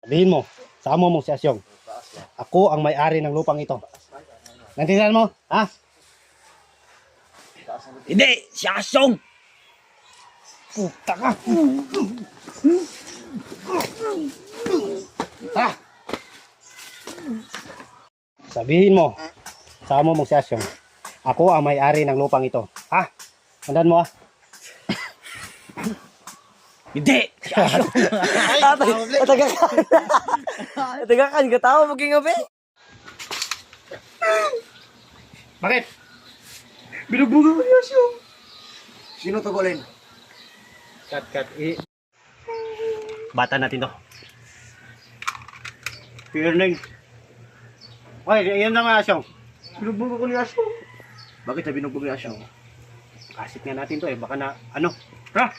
Sabihin mo, sa amo mo si Asyong. Ako ang may-ari ng lupang ito. Naintindihan mo? Ha? Hindi, si Asyong. Puta ka! Ha? Sabihin mo, sa amo mo si Asyong. Ako ang may-ari ng lupang ito. Ha? Tandaan mo ha? Hindi, si Asyong. Tagakan ka tao maging gabi. Bakit? Binugbunga mo niya siya. Sino tagulin? Cut. Bata natin to. Feeling. Oy, yan na nga Asyong. Binugbunga ko niya siya. Bakit na binugbunga niya siya? Kasit nga natin to eh. Baka na, ano? Ha?